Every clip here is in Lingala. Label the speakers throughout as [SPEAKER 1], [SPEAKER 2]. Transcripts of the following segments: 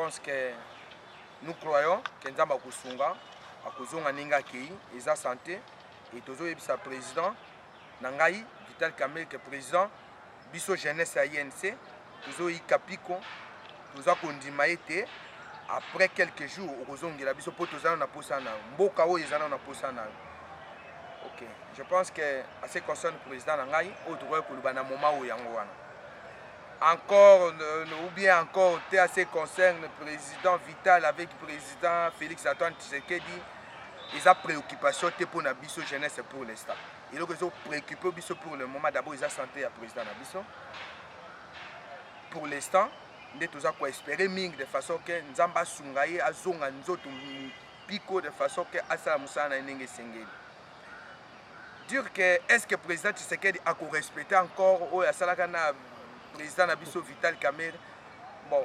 [SPEAKER 1] pense que nous croyons que Nzamba Kusunga, à Kuzonga Ningaki, Isa Santé, et Tozo Ebisa président, Nangaï, Vital Kamel, que président, Biso Jeunesse à INC, Tozo Ikapiko, Tozo Kondimaete, après quelques jours, au Kozonga, Biso Potozana na Posana, Mbokao Izana na Posana. Ok, je pense que, à ce qui concerne le président Nangaï, autre que le moment où Yangoana. Encore, ou bien encore, à ce qui concerne le président Vital avec le président Félix Antoine Tshisekedi, ils ont préoccupation pour la jeunesse pour l'instant. Ils ont préoccupé pour le moment, d'abord ils ont santé à président Nabiso. Pour l'instant, nous avons espéré de façon que nous avons sungaye à zonga nzoto pico de façon que Asala Moussa na nenge sengeli. Dire que est-ce que le président Tshisekedi a respecté encore ou Asalakana président Nabiso Vital Kamer, bon,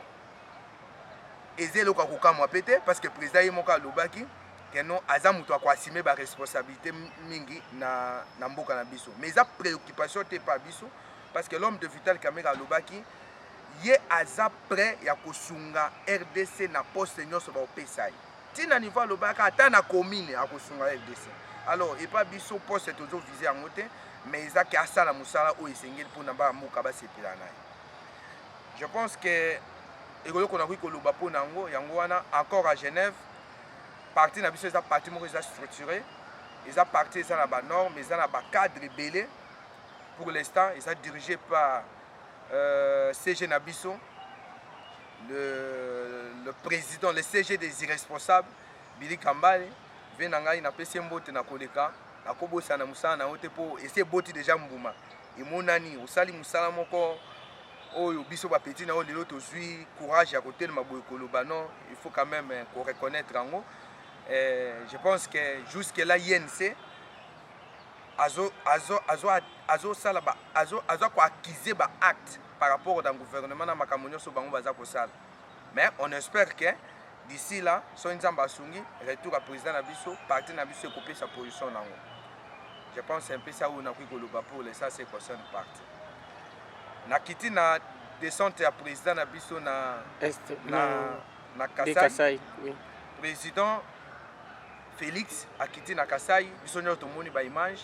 [SPEAKER 1] et le Kakuka pété parce que le président Yemoka Lobaki, que non, Azamuto a assumé la responsabilité mingi na Mboka Nabiso. Mais il y a préoccupation pas Biso parce que l'homme de Vital Kamer à Lobaki, il est prêt à Kosunga RDC na poste nyonso ba opesai. Tina niveau Lobaka ata na commune à Kosunga RDC. Alors, et pas Biso poste toujours visé en moté. Mais ils ont qu'à ça la moussala ou ils s'engagent pour n'avoir mukaba sepilana. Je pense que et qu'on a vu que le bapo nango yangoana encore à Genève parti na biso ils ont parti mo ils ont structuré ils ont parti ils ont la norme ils ont la cadre belé pour l'instant ils ont dirigé par CG Nabiso le président le CG des irresponsables Billy Kambale venanga ina pesi mbote na koleka akobosa na musala na ote po ese boti déjà mbuma emonani osali musala moko oyo biso ba petit na lelo tozui courage à côté de maboy koloba non il faut quand même reconnaître ango je pense que jusque là INC azo sala ba azo ko accuser ba acte par rapport au gouvernement na makamonyo so bango baza ko sala mais on espère que d'ici là son Nzamba Sungi retour à président Nabiso parti Nabiso couper sa position nango. Je pense un peu ça où on a pris le pour les ça c'est concerne parti. Na kiti na descente à président Nabiso na Kasai. Oui. Président Félix a quitté na Kasai, biso nyoto moni ba image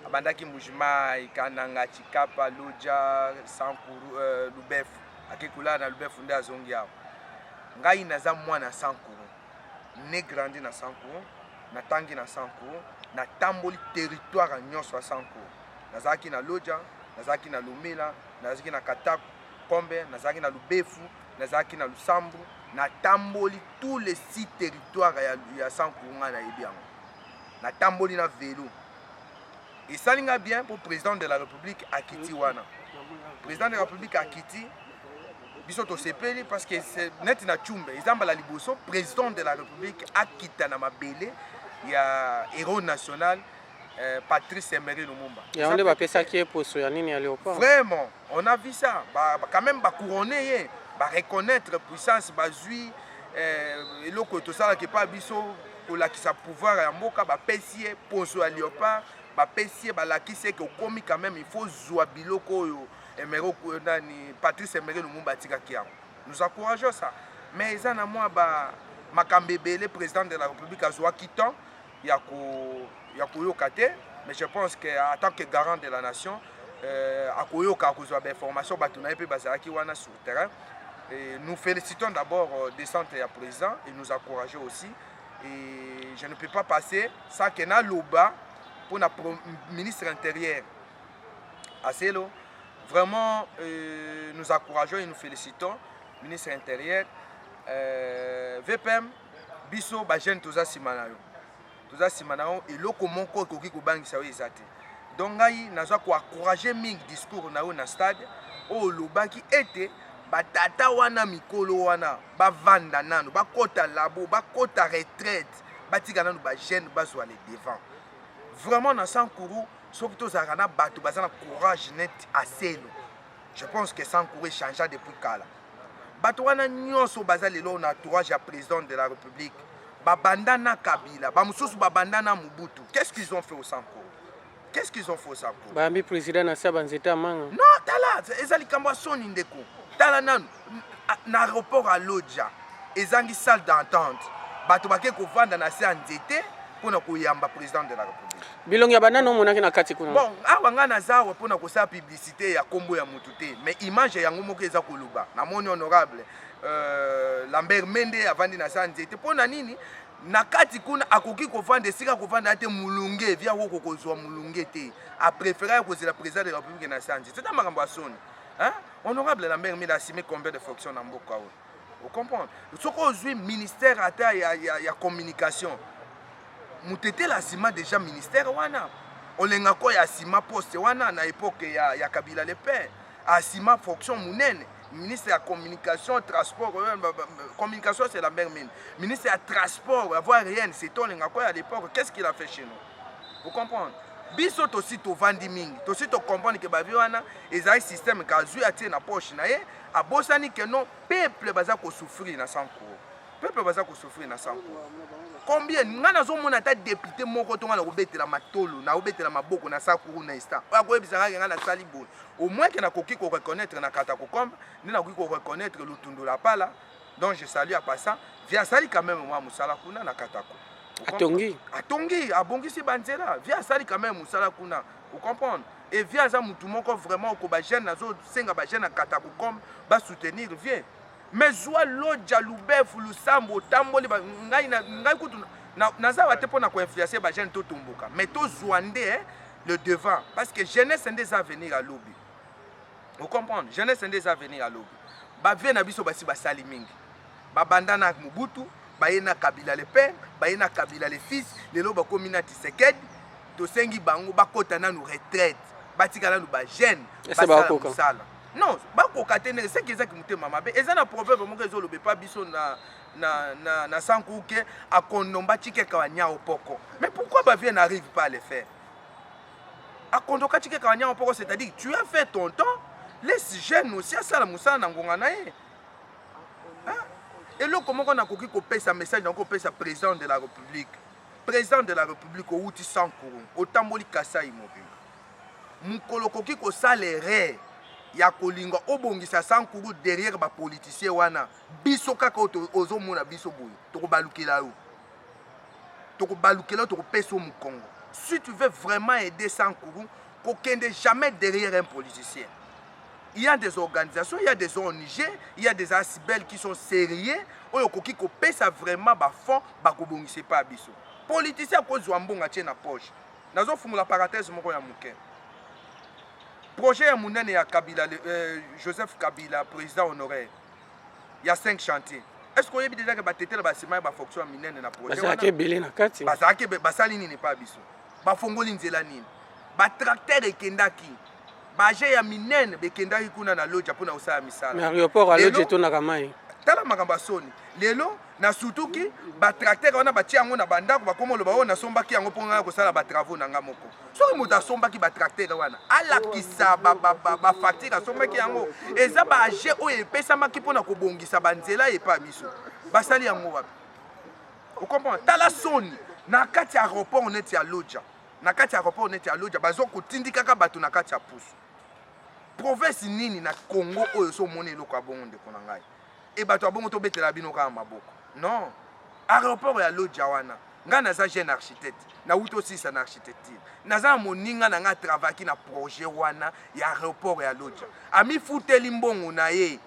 [SPEAKER 1] abandaki mujima ikananga chikapa loja sankuru lubef akikula na lubef nda zongi yao. Ngai naza mwana sankuru. Ne grandi na sankuru, na tangi na sankuru. Na tamboli territoire nyonso ya Sanko. Nazaki na Loja, nazaki na Lumela, nazaki na Katako, Kombe, nazaki na Lubefu, nazaki na Lusambu, na tamboli tous les 6 territoires ya Sanko na Ebiango. Na tamboli na vélo. Et ça linga bien pour président de la République Akiti wana. Président de la République Akiti biso to sepeli parce que c'est net na chumbe, izamba la liboso président de la République Akita na mabele. Il y a héros national Patrice Emery Lumumba.
[SPEAKER 2] Il y a un débat qui est pour Léopard.
[SPEAKER 1] Vraiment, on a vu ça. Quand même, couronner, reconnaître puissance, bazui, et le côté ça qui pas biso pour la qui sa pouvoir à Moka, pessier pour à Léopard, pessier, la qui sait que commis quand même il faut jouer biloko Emery Patrice Emery Lumumba tika. Nous encourageons ça. Mais ils en a moi Makambebele, président de la République à Zouakitan, il y a Koyokate, mais je pense qu'en tant que garant de la nation, à Koyoka, à cause de l'information, sur le terrain. Et nous félicitons d'abord descente et à président et nous encourageons aussi. Et je ne peux pas passer sans que na loba pour notre ministre intérieur. Aselo, vraiment, nous encourageons et nous félicitons, ministre intérieur. VPM biso ba jeune toza simanayo et loko monko koki ko bangisa yo ezate donc ngai nazwa ko encourager mingi discours na yo na stade o lobaki ete batata wana mikolo wana bavanda nano bakota labo bakota retraite batika nano ba jeune bazwa les devant vraiment na Sankuru soki tozaka na bato bazana courage net aselo je pense que Sankuru changea depuis kala. Batouana nyonso baza lelo na entourage à président de la République. Babandana Kabila, Bamoussous Babandana Mobutu. Qu'est-ce qu'ils ont fait au Sanko? Qu'est-ce qu'ils ont fait au Sanko?
[SPEAKER 2] Bambi président na Sabanzeta manga.
[SPEAKER 1] Non, tala, ezali kamba son indeko. Tala nan na aéroport à Lodja. ezangi salle d'entente bato bake kovanda na se ya nzete mpona koyamba président de la république.
[SPEAKER 2] Bilongi ya banano omonaki na kati kuna.
[SPEAKER 1] Bon, awa nga naza awa mpona kosala publicité ya kombo ya mutu te, mais image yango moko eza koluba namoni honorable Lambert Mende avandi na se ya nzete mpona nini na kati kuna akoki kovanda esika kovanda ate mulunge via woko kozwa mulunge te apréféré kozela président de la république na se ya nzete. C'est un makambo ya soni. Honorable Lambert Mende a assumé combien de fonctions na mboka oyo? Vous comprenez? Ce qu'on a ministère à terre, il y a communication. Moutete la sima déjà ministère wana. On lenga ko ya sima poste wana na époque ya Kabila le père. A sima fonction munene. Ministre de communication, transport, communication c'est la même mine. Ministre de transport, avoir rien, c'est tout lenga ko à l'époque. Qu'est-ce qu'il a fait chez nous? Vous comprenez? Biso aussi to vandi mingi. To aussi to comprendre que bavi wana ezai système ka zui atie na poche na ye. Abosani que non peuple baza ko souffrir na sanko. Peuple baza ko souffrir na sanko. Combien ngana zo mona ta député moko to ngana ko betela matolo na obetela maboko na sakuru na instant. Ba ko ebisanga ngana sali bon. Au moins que na koki ko reconnaître na kata ko komba, ni na koki ko reconnaître Lutundu la pala. Donc je salue à passant. Via sali quand même moi musala kuna na katako. Atongi abongisi banzela via sali quand même musala kuna. Vous comprenez? Et via ça mutumoko vraiment ko ba jeune nazo senga ba jeune kata ko comme ba soutenir vient. Mais zoa loja lubef lusambo tamboli ngai kutu na za wate pona ko influencer ba jeune to tomboka. Mais to zoande le devant parce que jeunesse des avenir à lobby. Vous comprenez? Jeunesse des avenir à lobby. Ba vient na biso basi ba sali mingi. Ba bandana Mobutu, ba yena Kabila le père, ba yena Kabila le fils, lelo ba komina Tshisekedi, to sengi bango ba kota na nous retraite. Batikala nous ba jeune, ba sala. Non, ba kokatene c'est que ça qui mutema mabe. Eza na proverbe mo kezo lobe pa biso na sanku ke akondomba tike kawanya opoko. Mais pourquoi ba vient n'arrive pas à le faire? Akondoka tike kawanya opoko, c'est-à-dire tu as fait ton temps, laisse jeune aussi à sala musala na ngonga na ye. Et là, comment on a compris qu'on paye sa message, on paye sa président de la République. Président de la République, au Outi Sankourou, au Tamboli Kassa Immobile. Moukolo koki ko salaire ya kolinga obongisa Sankourou derrière ba politicien wana. Biso kaka ozo mona biso boy. Toko balukela yo. Toko balukela toko peso mu Congo. Si tu veux vraiment aider Sankourou, ko kende jamais derrière un politicien. Il y a des organisations, il y a des ONG, il y a des asibels qui sont sérieux. Oyo koki ko pesa vraiment ba fond ba ko bongisa pa biso. Politicien ko zwambonga tie na poche. Nazo fumula parenthèse moko ya muke. Projet ya munene ya Kabila Joseph Kabila président honoraire. Il y a 5 chantiers. Est-ce qu'on y a déjà que batetela ba sima ba fonction minene na projet wana?
[SPEAKER 2] Basake belé na kati.
[SPEAKER 1] Basake basali nini pa biso. Ba fongoli nzela nini? Ba tracteur ekendaki. Baje ya minene bekendaki kuna na loja pona usala misala.
[SPEAKER 2] Mais aéroport à loja to na kamai.
[SPEAKER 1] Tala makamba soni. Lelo na sutuki ba tracteur wana ba tia ngo na bandako ba komo loba ona sombaki yango ponga ko sala ba travaux na nga moko. Soki muta sombaki ba tracteur wana ala kisa ba facture sombaki yango eza ba age o epesa maki pona ko bongisa banzela e pa biso. Basali yango wapi? Vous comprenez? Tala soni na kati ya aéroport oneti ya loja. Na kati ya aéroport oneti ya loja bazo ko tindika ka bato na kati ya pusu. Province nini na Congo oyo so moni eloko abongo ndeko na ngai. Et bato abongo to betela bino ka maboko. Non. Aéroport ya loja wana. Nga naza jeune architecte. Na uto sisa na architecture. Naza moninga na nga travaki na projet wana ya aéroport ya loja. Ami futeli mbongo na ye.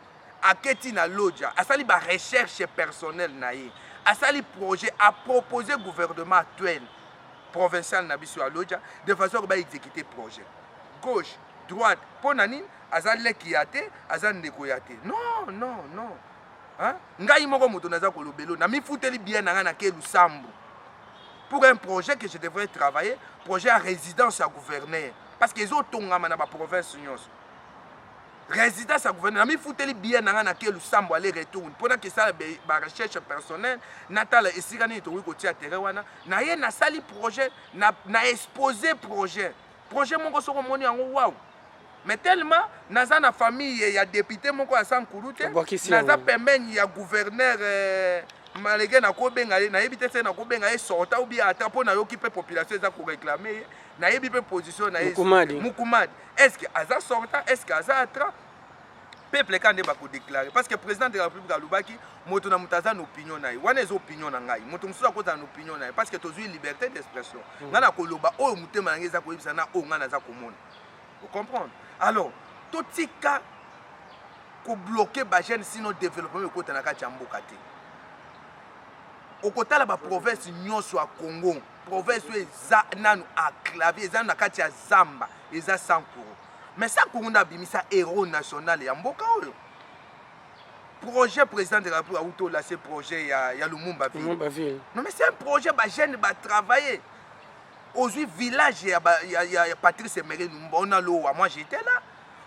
[SPEAKER 1] Aketi na loja. Asali ba recherche personnelle na ye. Asali projet a proposé gouvernement actuel provincial na biso ya loja de façon ba exécuter projet. Gauche, droite, ponani azali kiate, azali ndeko yate. Non, non, non. Hein? Ngai moko moto naza kolobelo na mi futeli bien na na ke lusambo. Pour un projet que je devrais travailler, projet à résidence à gouverneur parce que les autres tongama na ba province nyonso. Résidence à gouverneur, na mi futeli bien na ke lusambo aller retour pendant que ça ba recherche personnelle natala esikani to ko tia terrain wana na ye na sali projet na exposer projet moko soko moni yango waouh. Mais tellement naza na famille il y a député moko à Sankourute naza pembeni ya gouverneur malgré na ko benga na yebite se na ko benga e sorta ou bien atapo na yoki pe population za ko réclamer na yebi pe position na
[SPEAKER 2] Mukumadi.
[SPEAKER 1] Est-ce que aza sorta, est-ce que aza atra peuple kande ba ko déclarer parce que président de la République alobaki moto na mutaza na opinion na ye wana ezo opinion na ngai moto mususu akota na opinion na ye parce que tozui liberté d'expression ngana koloba oyo mutema na ngai za koyebisa na oyo ngana za komona vous comprendre alors totika ko bloquer ba jeune sinon développement ekota na kati ya mboka te okotala ba province nyonso ya Congo province eza nanu enclavé eza na kati ya zamba eza sankuru mais ça kunda bimisa héros national ya mboka oyo projet président de la République auto là ce projet ya Lumumba ville non mais c'est un projet ba jeune ba travailler aujourd'hui village ya Patrice Emery Lumumba on a l'eau moi j'étais là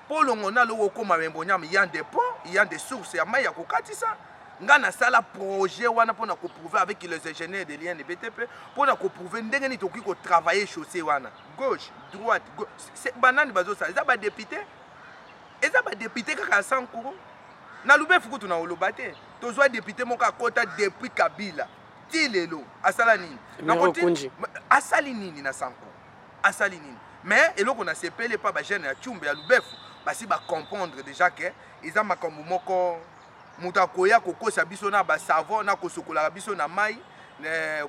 [SPEAKER 1] pour on a l'eau comme Mbonyam il y a des ponts il y a des sources ya mai ya kokatisa ngana sala projet wana pona ko prouver avec les ingénieurs de l'IN de BTP pona ko prouver ndenge ni toki ko travailler chaussée wana gauche droite c'est banane bazo ça eza ba député kaka Sankuru na Lubefu kutu na olobate tozwa député moka kota depuis Kabila ti lelo asala nini na koti asali nini na Sankuru asali nini mais eloko na sepele pa ba jeune ya Tchumbe ya Lubefu basi ba comprendre déjà que eza makambo moko mutakoya kokosa biso na ba savon na kosokola biso na mai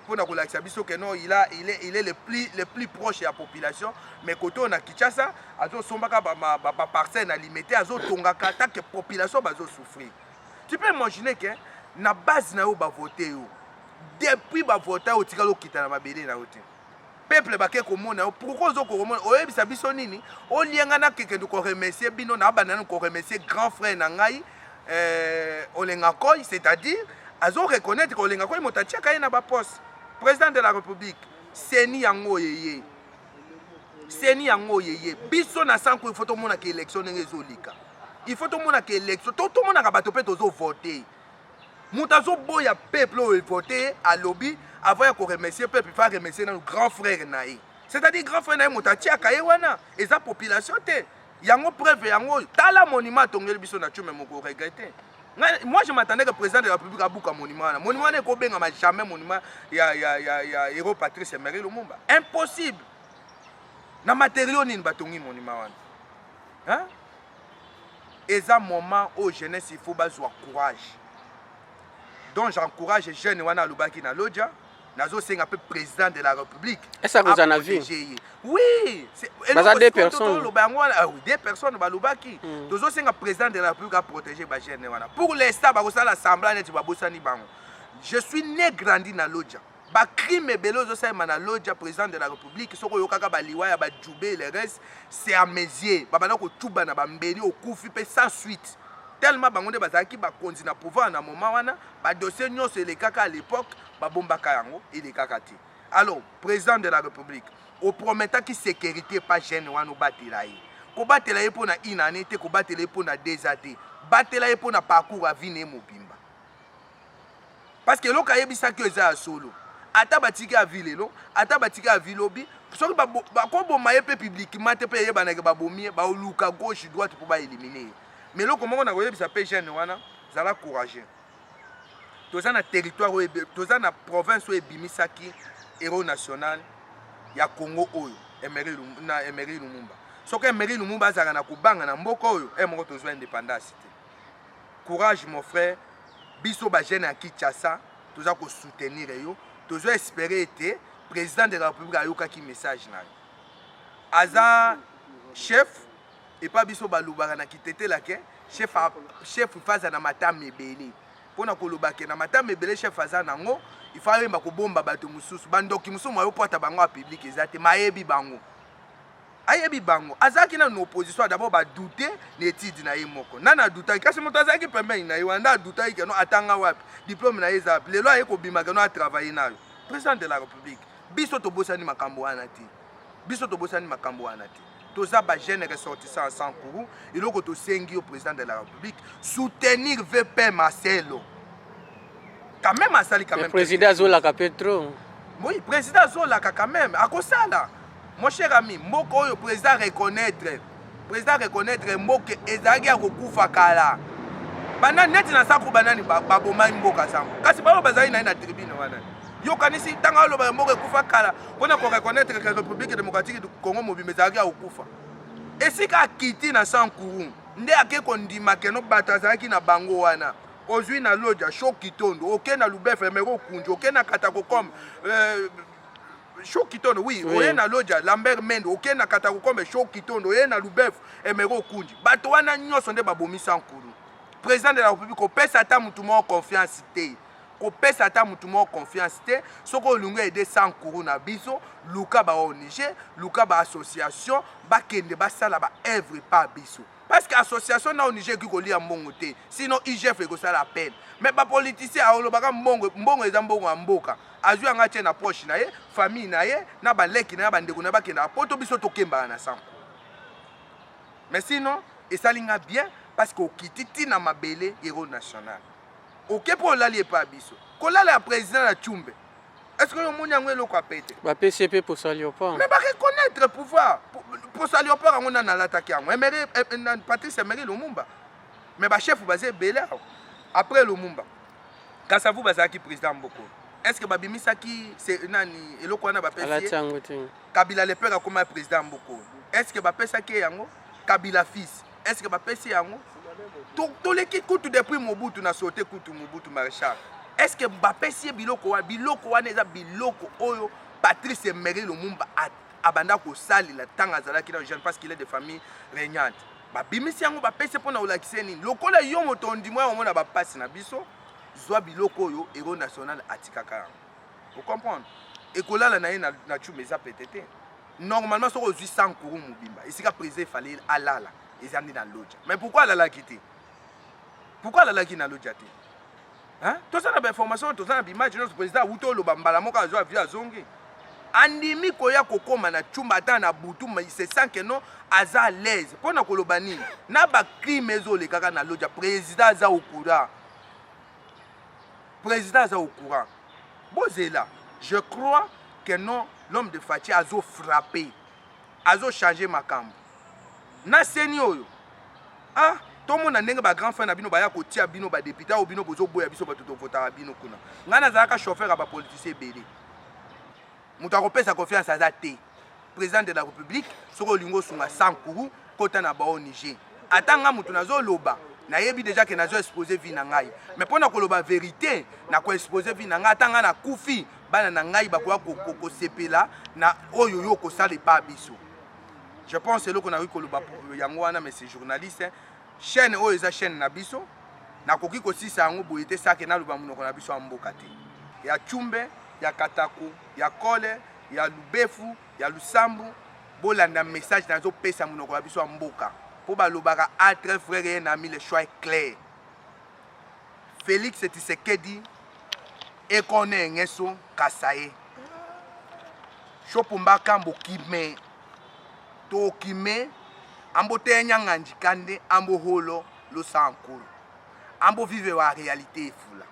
[SPEAKER 1] pour na kolakisa biso que non il est le plus proche de la population mais côté on a Kinshasa azo sombaka ba parcelle na limité azo tongaka ta que population bazo souffrir tu peux imaginer que na base na yo ba voter yo depuis ba voter o tikalo kita na mabele na yote peuple ba ke komona pourquoi zo ko komona oyebisa biso nini o lienga na keke ko remercier bino na banana ko remercier grand frère na ngai Olengakoy, c'est-à-dire azo reconnaître que Olengakoy motatia kaya na ba poste président de la République seni yango yeye biso na sanko il faut to mona ke élection ngezolika il faut to mona ke élection to mona ka bato pe tozo voter mutazo boya peuple o voter à lobby avant ko remercier peuple fa remercier na grand frère naï c'est-à-dire grand frère naï motatia kaya wana et sa population te yango preuve yango tala monument tongeli biso na Tchumbe moko regretter moi je m'attendais que le président de la République abuka monument ne ko benga ma jamais monument ya héros Patrice Emery Lumumba impossible na matériaux ni batongi monument wana hein eza moment au jeunesse il faut bazwa courage donc j'encourage les jeunes wana lubaki na lodja nazo senga peu président de la République.
[SPEAKER 2] Est-ce que vous en avez vu?
[SPEAKER 1] Oui, c'est
[SPEAKER 2] des personnes.
[SPEAKER 1] Des personnes balubaki. Tozo senga président de la République à protéger ba jeune wana. Pour l'instant ba kosala l'assemblée net ba bosani bango. Je suis né grandi na lodja. Ba crime belozo sa na lodja président de la République soko yokaka ba liwa ya ba djoubé le reste c'est à mes yeux. Ba bana ko tuba na ba mbeli okufi pe sans suite. Tellement bangonde bazaki ba konzi na pouvoir na moment wana ba dossier nyonso le kaka à l'époque ba bomba kayango il est kakati. Alors président de la République au promettant qui sécurité pas jeune wana batela yi ko batela yi pona inane te ko batela yi pona désate batela yi pona parcours à vie ne mobimba parce que loka yebisa que za solo ata batika a ville lo ata batika a vilobi soki ba ko bomba ye pe publiquement te pe yeba na ke ba bomie ba luka gauche droite pour ba éliminer. Mais là, comment on a vu ça paye jeune, ça va courageux. Tous dans le territoire, tous dans la province où est Bimisaki, héros national, il y a Congo Oyo, Emery Lumumba. Ce que Emery Lumumba a na kubanga na mboko oyo, et mon besoin d'indépendance. Courage mon frère, biso ba jeune à Kinshasa, tous à soutenir yo, tous à espérer être président de la République ayoka ki message na. Aza chef et pas biso balubaka na kitete la ke chef faza na matame ebele pona kolubaka na matame ebele chef faza nango il faut yemba ko bomba bato mususu bandoki mususu mayo porta bango a public ezate mayebi bango azaki na opposition d'abord ba douter l'étude na yemoko nana douta kasi moto azaki pembeni na yanda douta ke no atanga wapi diplôme na yeza lelo aye ko bima ke no a travailler na président de la République biso to bosani makambo wana ti toza ba jeune ressortissant sans courroux il faut que sengi au président de la République soutenir VP Marcelo quand même asali quand même
[SPEAKER 2] président Zola Capetro
[SPEAKER 1] oui président Zola quand même akosala mon cher ami mboko oyo président reconnaître mboko ezaki akokufa kala bana net na sako banani baboma mboka sango kasi balo bazali na tribune wana yo kanisi tanga lo ba mboko ekufa kala pona ko reconnaître que République démocratique du Congo mobimezaki akufa esika kiti na Sankuru nde ake kondima keno bato azalaki na bango wana ozwi na loja shoki tondo oke na lubefe emero kunji oke na katakokom shoki tondo oui oye na loja Lambert Mende oke na katakokom shoki tondo oye na lubefe emero kunji bato wana nyonso nde babomisa nkulu président de la république opesa ata mutu moko confiance te kopesa ata mutu moko confiance te soko olingo ede sankuru na biso luka ba ONG luka ba association bakende basala ba œuvre pa biso parce que association na ONG ki kolia mbongo te sinon IGF ekosala la peine mais ba politicien aolobaka mbongo eza mbongo ya mboka azwi anga tie na poche na ye famille na ye na baleki na ye bandeko na bakenda poto biso tokembaka na sankuru mais sinon esalinga bien parce que okititi na mabele héros national ok pour l'allier pas biso kolala ya président la Tchumbe est-ce que le monde a ngwelo kwa pete
[SPEAKER 2] ba PCP pour Salioport
[SPEAKER 1] mais ba reconnaître pouvoir pour Salioport ngona na l'attaque yango Emery Patrice Emery Lumumba mais ba chef basé Bela après Lumumba quand vous bazaki président Mboko est-ce que babimisa ki c'est nani eloko na ba PCP Kabila le père comme président Mboko est-ce que ba pesa ki yango Kabila fils est-ce que ba pesa yango tout l'équipe tout depuis Mobutu na sauté kutu Mobutu Maréchal est-ce que Mbappé si biloko wana eza biloko oyo Patrice Emery Lumumba abanda ko sali la tanga zalaki na jeune parce qu'il est de famille régnante ba bimisi yango ba pese pona olakise nini lokola yo moto ndimwa omona ba passe na biso zwa biloko oyo héros national atikaka vous comprenez ekolala na ye na Tchumbe eza pétété normalement soko zwi sankuru mobimba esika président fallait alala ezandi na loja mais pourquoi la quitter pourquoi la qui na loja te hein tout ça na information tout ça na image notre président uto lo bambala moko azwa via zongi andimi koya kokoma na Tchumba ata na butu mais c'est sans que non aza à l'aise pona koloba nini na ba crime ezole kaka na loja président za au courant bozela je crois que non l'homme de Fati azo frappé azo changer makambo na seni oyo ah tout le monde ndenge ba grand frère na bino ba ya kotia bino ba député ou bino bozo boya biso ba to vota bino kuna ngana zaka chauffeur ba politicien belé mutu akopesa confiance azate président de la république soko lingo sunga sankuru kota na ba ONG atanga mutu nazo loba na yebi déjà que nazo exposer vie na ngai mais pona ko loba vérité na ko exposer vie na ngai atanga na kufi bana na ngai ba ko sepela na oyo yo ko sala pa biso. Je pense que ce qu'on a eu mais c'est journaliste chaîne oyo eza chaîne na biso na koki ko sisa yango boyete sake na luba munoko na biso amboka te ya Tchumbe ya Katako ya Kole ya Lubefu ya Lusambu bolanda message nazo pesa munoko na biso amboka po balobaka a très frère et ami le choix est clair Félix Tshisekedi et connaît ngeso kasaye Chopumba kambo kime to kime ambo tenya nganjikande ambo holo lo sankuru ambo vive wa réalité fula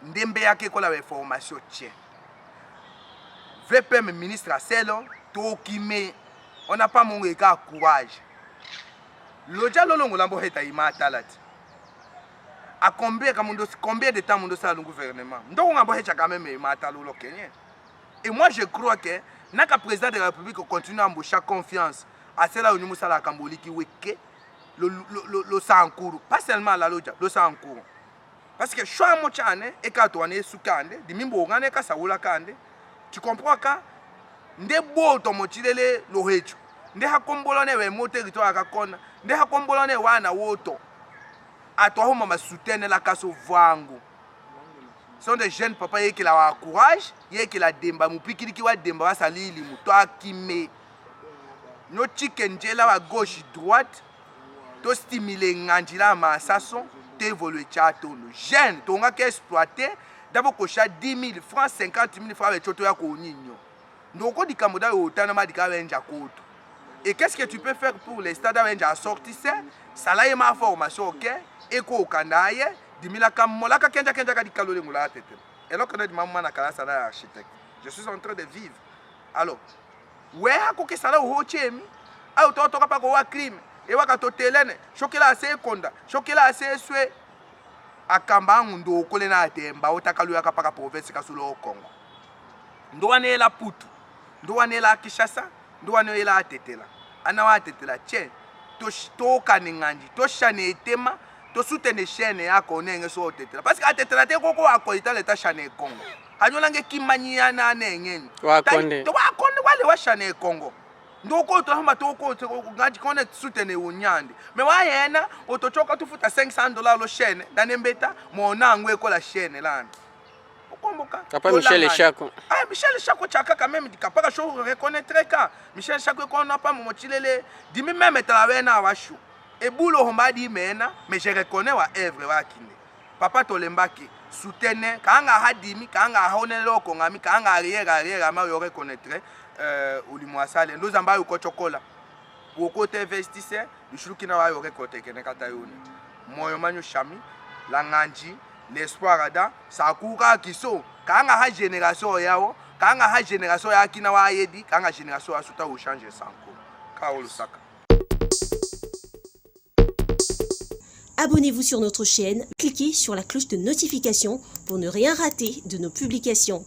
[SPEAKER 1] ndembe yake kola wa information tien VPM ministre Aselo to kime on n'a pas mon regard courage loja lolongo lambo heta imata lati a combien de temps mon dossier le gouvernement donc on a quand même imata lolo kenye et moi je crois que naka président de la République continue à embaucher confiance à cela où nous sommes à Kamboli qui weke le sankuru pas seulement la loja le sankuru parce que choix mo chane e ka to ane sukande di mimbo ngane ka saula kande tu comprends ka nde boto mochilele lo hecho nde hakombolone we mo territoire ka kona nde hakombolone wana woto atwa mama soutene la kaso vangu sont des jeunes papa qui la courage qui la demba mupikiri ki wa demba wa salili muto akime no chicken jela à gauche droite to stimuler ngandila ma sason te évoluer chato no jeune to nga ke exploiter d'abord ko cha 10 000 francs 50 000 francs avec choto ya ko nyinyo ndoko dikamoda yo tana madika wenja koto et qu'est-ce que tu peux faire pour les stades wenja sortir ça là ma formation OK et ko kandaye dimila kamola ka kenja ka dikalo ngula tete et là que maman na kala sala architecte je suis en train de vivre alors ouais ko ke sala ho chemi au to to pa ko wa crime e wa ka to telene shokela ase konda shokela ase swe akamba ndo okole na atemba otakalu ya kapaka province ka sulo Congo ndo wane la putu ndo wane la Kishasa ndo wane la atetela ana wa atetela che tokane ngandi toshane etema tosutene chaîne yako nenge so otetela parce que atetela te koko akoita leta chaîne Congo kanyolange kimanyana nengeni
[SPEAKER 2] wakonde
[SPEAKER 1] wale wa chaîne Congo ndoko tohamba toko ngadi kone sutene unyandi me wa yena otochoka tufuta $500 lo chaîne danembeta mona ngwe ko la chaîne lana
[SPEAKER 2] Papa Michel Chako.
[SPEAKER 1] Ah, Michel Chako Chaka quand même, capable de reconnaître ça. Michel Chako qu'on n'a pas mon motilé, dit même travailler na washu. Et boulot on m'a dit mais je reconnais wa œuvre wa kine. Papa Tolembaki soutenait quand a hadimi quand a honelo kongami quand a arrière ma yo reconnaître ulimwasale ndo zamba yo kochokola. Wokote investisseur, bishuki na wa yo reconnaître kene kata yoni. Moyo manyo shami la nganji l'espoir ada sakura kiso kanga ha génération yao kanga ha génération ya kina wa yedi kanga génération asuta o changer sanko Kaolo Saka.
[SPEAKER 3] Abonnez-vous sur notre chaîne, cliquez sur la cloche de notification pour ne rien rater de nos publications.